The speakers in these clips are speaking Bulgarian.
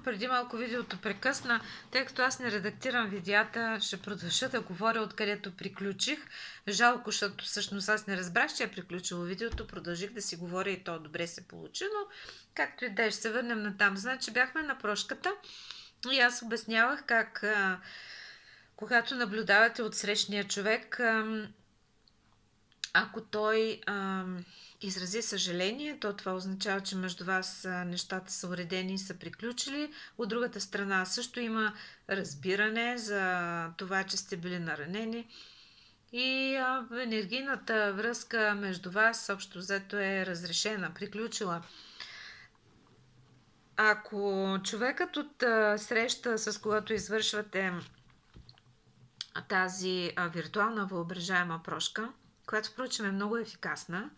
Преди малко видеото прекъсна, тъй като аз не редактирам видеята, ще продължа да говоря откъдето приключих. Жалко, защото всъщност аз не разбрах, че е приключило видеото, продължих да си говоря и то добре се получи, но както и да е, ще се върнем на там. Значи бяхме на прошката и аз обяснявах как когато наблюдавате от срещния човек, ако той изрази съжаление, то това означава, че между вас нещата са уредени и са приключили. От другата страна също има разбиране за това, че сте били наранени. И енергийната връзка между вас общо взето е разрешена, приключила. Ако човекът от среща, с когато извършвате тази виртуална въображаема прошка, която впрочем е много ефикасна,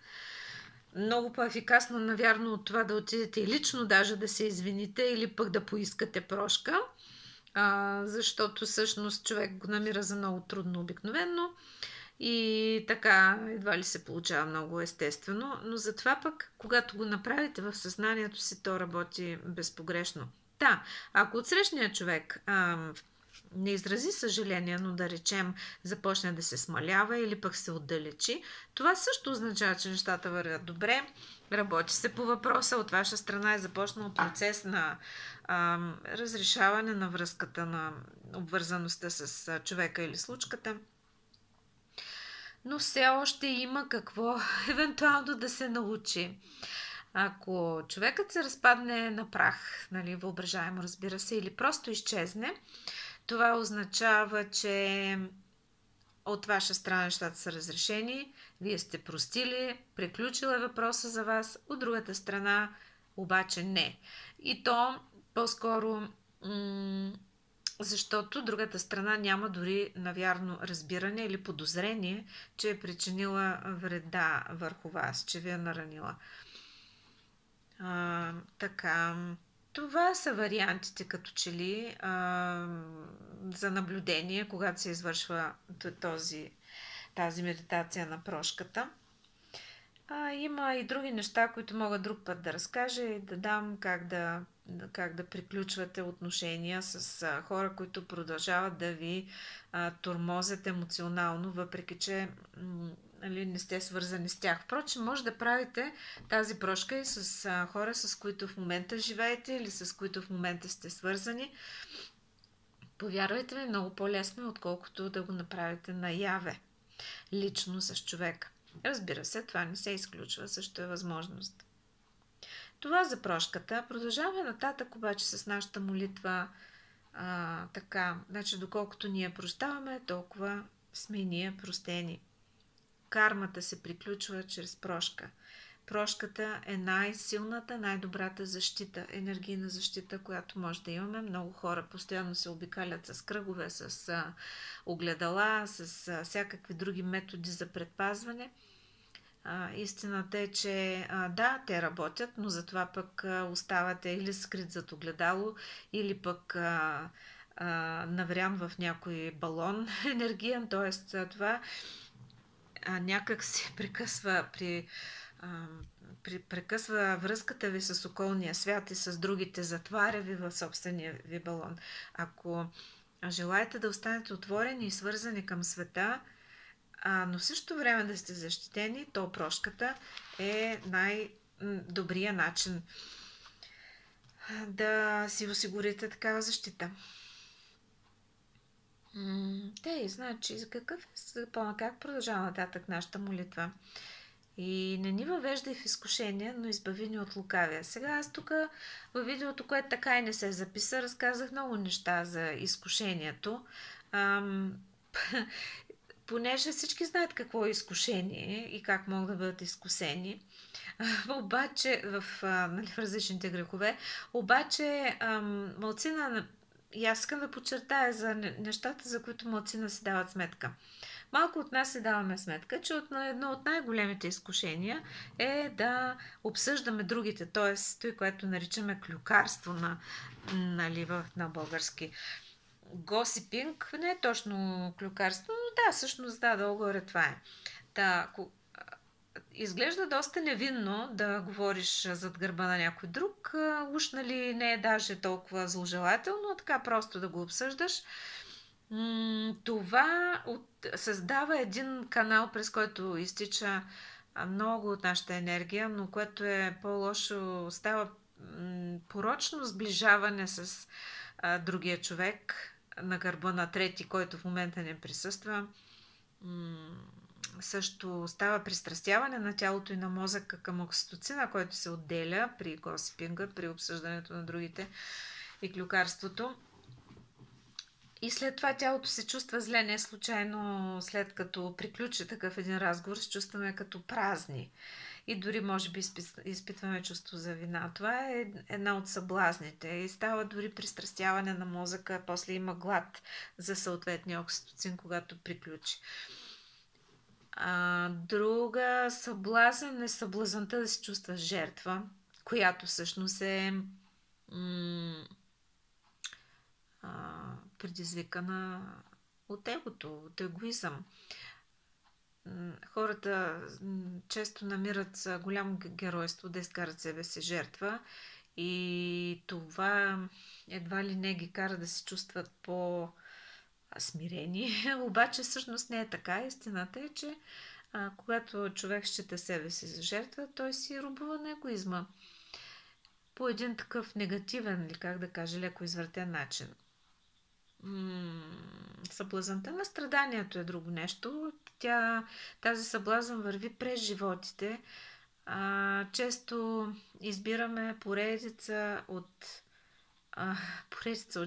много по-ефикасно, навярно, от това да отидете и лично даже да се извините или пък да поискате прошка, защото всъщност човек го намира за много трудно обикновенно и така едва ли се получава много естествено, но затова пък, когато го направите в съзнанието си, то работи безпогрешно. Да, ако отсрещният човек не изрази съжаление, но да речем започне да се смалява или пък се отдалечи, това също означава, че нещата вървят добре, работи се по въпроса, от ваша страна е започнал процес на разрешаване на връзката, на обвързаността с човека или случката. Но все още има какво евентуално да се научи. Ако човекът се разпадне на прах, нали, въображаемо, разбира се, или просто изчезне, това означава, че от ваша страна нещата са разрешени, вие сте простили, приключила е въпроса за вас, от другата страна обаче не. И то по-скоро защото другата страна няма дори навярно разбиране или подозрение, че е причинила вреда върху вас, че ви е наранила. Така, това са вариантите като че ли за наблюдение, когато се извършва тази медитация на прошката. Има и други неща, които мога друг път да разкажа и да дам как да приключвате отношения с хора, които продължават да ви тормозят емоционално, въпреки че не сте свързани с тях. Впрочем, може да правите тази прошка и с хора, с които в момента живеете или с които в момента сте свързани. Повярвайте ми, много по-лесно е, отколкото да го направите наяве, лично с човека. Разбира се, това не се изключва, също е възможност. Това за прошката. Продължаваме нататък обаче с нашата молитва. Така, значи доколкото ние прощаваме, толкова сме ние простени. Кармата се приключва чрез прошка. Прошката е най-силната, най-добрата защита, енергийна защита, която може да имаме. Много хора постоянно се обикалят с кръгове, с огледала, с всякакви други методи за предпазване. Истината е, че да, те работят, но затова пък оставате или скрит зад огледало, или пък наврян в някой балон енергиен, т.е. това някак се прекъсва прекъсва връзката ви с околния свят и с другите, затваря ви в собствения ви балон. Ако желаете да останете отворени и свързани към света, но в същото време да сте защитени, то прошката е най-добрия начин да си осигурите такава защита. Значи, как продължава нататък нашата молитва? И не ни въвеждай в изкушение, но избави ни от лукавия. Сега аз тук във видеото, което така и не се записа, разказах много неща за изкушението. Понеже всички знаят какво е изкушение и как могат да бъдат изкусени, обаче в различните грехове, обаче малцина, и аз искам да подчертая за нещата, за които малцина си дават сметка. Малко от нас си даваме сметка, че едно от най-големите изкушения е да обсъждаме другите, т.е. той, което наричаме клюкарство на български. Госипинг не е точно клюкарство, но да, всъщност да, долу-горе това е. изглежда доста невинно да говориш зад гърба на някой друг. Уж, нали, не е даже толкова зложелателно, а така просто да го обсъждаш. Това създава един канал, през който изтича много от нашата енергия, но което е по-лошо, става порочно сближаване с другия човек на гърба на трети, който в момента не присъства. Също става пристрастяване на тялото и на мозъка към окситоцина, който се отделя при госипинга, при обсъждането на другите и клюкарството. И след това тялото се чувства зле, не случайно след като приключи такъв един разговор, се чувстваме като празни. И дори може би изпитваме чувство за вина. Това е една от съблазните. И става дори пристрастяване на мозъка, после има глад за съответния окситоцин, когато приключи. Друга съблазън е съблазънта да се чувства жертва, която всъщност е предизвикана от егото, от егоизъм. Хората често намират голямо геройство да изкарат себе си жертва и това едва ли не ги кара да се чувстват по-смирени. Обаче всъщност не е така. Истината е, че когато човек счита себе си за жертва, той си робува на егоизма. По един такъв негативен, или как да кажа, леко извратен начин. Съблазънта на страданието е друго нещо. Тази съблазън върви през животите. Често избираме поредица от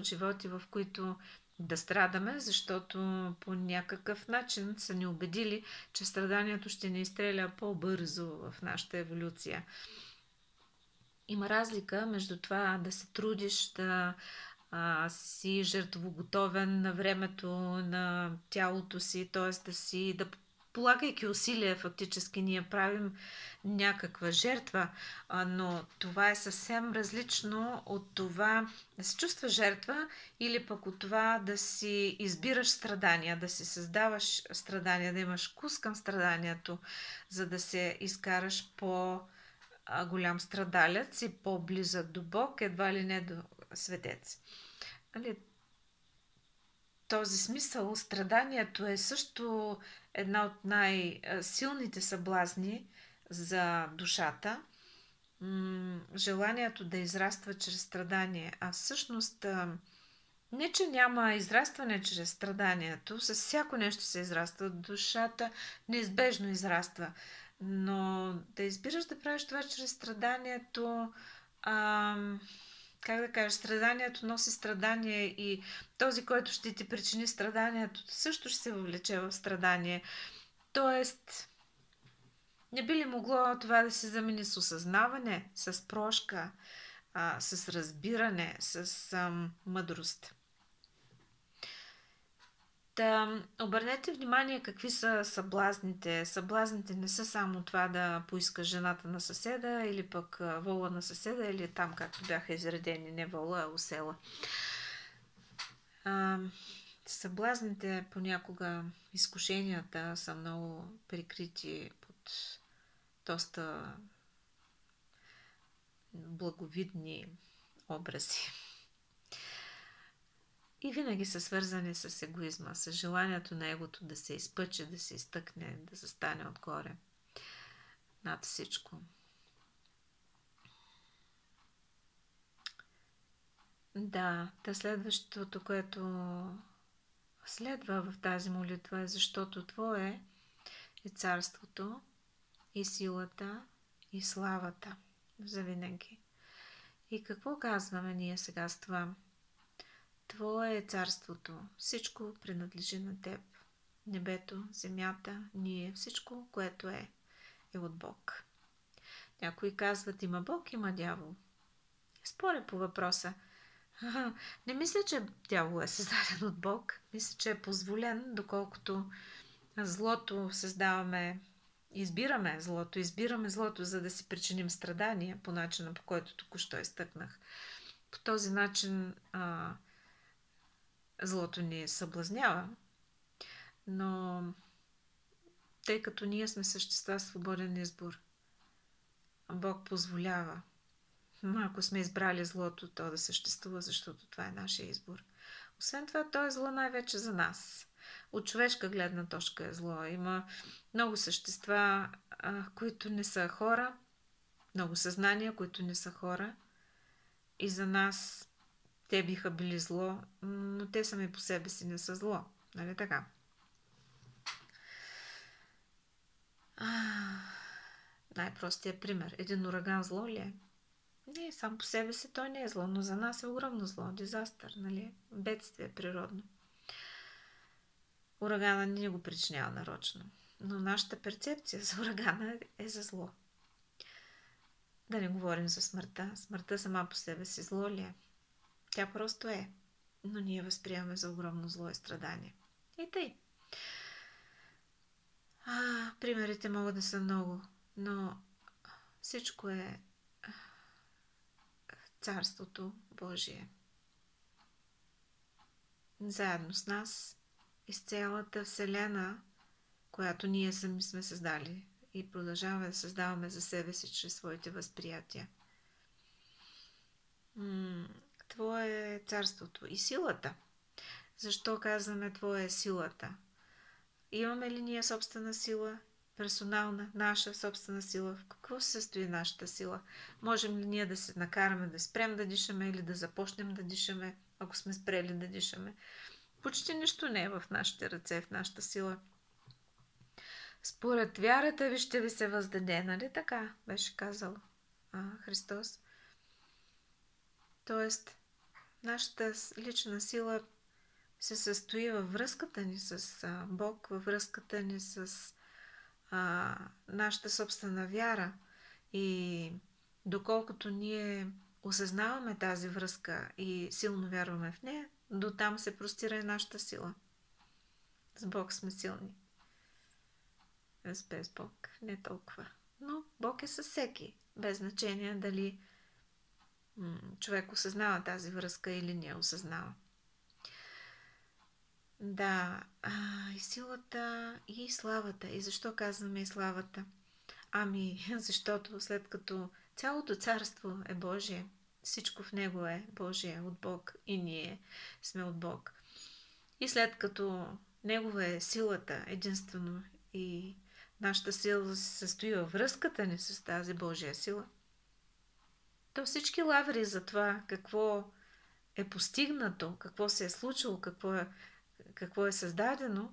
животи, в които да страдаме, защото по някакъв начин са ни убедили, че страданието ще ни изстреля по-бързо в нашата еволюция. Има разлика между това да се трудиш, да си жертвоготовен на времето на тялото си, т.е. да полагайки усилия, фактически ние правим някаква жертва, но това е съвсем различно от това да се чувства жертва или пък от това да си избираш страдания, да си създаваш страдания, да имаш вкус към страданието, за да се изкараш по-голям страдалец и по-близък до Бог, едва ли не до светец. Този смисъл, страданието е също една от най-силните съблазни за душата. Желанието да израства чрез страдание. А всъщност не, че няма израстване чрез страданието, с всяко нещо се израства. Душата неизбежно израства. Но да избираш да правиш това чрез страданието, как да кажа, страданието носи страдание и този, който ще ти причини страданието, също ще се въвлече в страдание. Тоест, не би ли могло това да се замени с осъзнаване, с прошка, с разбиране, с мъдрост? Обърнете внимание какви са съблазните. Съблазните не са само това да поискаш жената на съседа или пък вола на съседа или там както бяха изредени, не вола, а осела. Съблазните понякога, изкушенията са много прикрити под доста благовидни образи. И винаги са свързани с егоизма, с желанието на егото да се изпъче, да се изтъкне, да застане отгоре. Над всичко. Да, следващото, което следва в тази молитва е защото Твое е царството и силата и славата завинаги. И какво казваме ние сега с това? Твое е царството. Всичко принадлежи на Теб. Небето, земята, ние, всичко, което е от Бог. Някои казват, има Бог, има дявол. Споря по въпроса. Не мисля, че дявол е създаден от Бог. Мисля, че е позволен, доколкото злото създаваме, избираме злото, за да си причиним страдания по начина, по който току-що изтъкнах. По този начин злото ни съблазнява, но тъй като ние сме същества с свободен избор. Бог позволява. Но ако сме избрали злото, то да съществува, защото това е нашия избор. Освен това, то е зло най-вече за нас. От човешка гледна точка е зло. Има много същества, които не са хора, много съзнания, които не са хора. И за нас те биха били зло, но те сами по себе си не са зло. Нали така? Най-простият пример. Един ураган зло ли е? Не, сам по себе си той не е зло, но за нас е огромно зло. Дизастър, нали? Бедствие природно. Урагана не го причинява нарочно. Но нашата перцепция за урагана е за зло. Да не говорим за смъртта. Смъртта сама по себе си зло ли е? Тя просто е. Но ние възприемаме за огромно зло и страдание. И тъй. Примерите могат да са много, но всичко е Царството Божие. Заедно с нас из цялата Вселена, която ние сами сме създали и продължаваме да създаваме за себе си чрез своите възприятия. Твое е царството и силата. Защо казваме Твое е силата? Имаме ли ние собствена сила? Персонална, наша собствена сила? В какво се състои нашата сила? Можем ли ние да се накараме да спрем да дишаме или да започнем да дишаме, ако сме спрели да дишаме? Почти нищо не е в нашите ръце, в нашата сила. Според вярата ви ще ви се въздаде, нали така беше казал Христос? Тоест, нашата лична сила се състои във връзката ни с Бог, във връзката ни с нашата собствена вяра. И доколкото ние осъзнаваме тази връзка и силно вярваме в нея, до там се простира и нашата сила. С Бог сме силни. Без Бог не толкова. Но Бог е със всеки. Без значение дали човек осъзнава тази връзка или не осъзнава. Да, и силата, и славата. И защо казваме и славата? Защото след като цялото царство е Божие, всичко в него е Божие, от Бог и ние сме от Бог. И след като Негова е силата единствено и нашата сила се състои във връзката ни с тази Божия сила, то всички лаври за това какво е постигнато, какво се е случило, какво е създадено,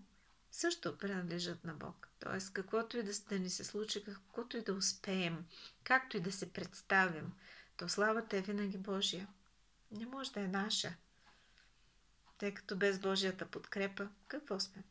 също принадлежат на Бог. Тоест, каквото и да ни се случи, каквото и да успеем, както и да се представим, то славата е винаги Божия. Не може да е наша. Тъй като без Божията подкрепа, какво сме?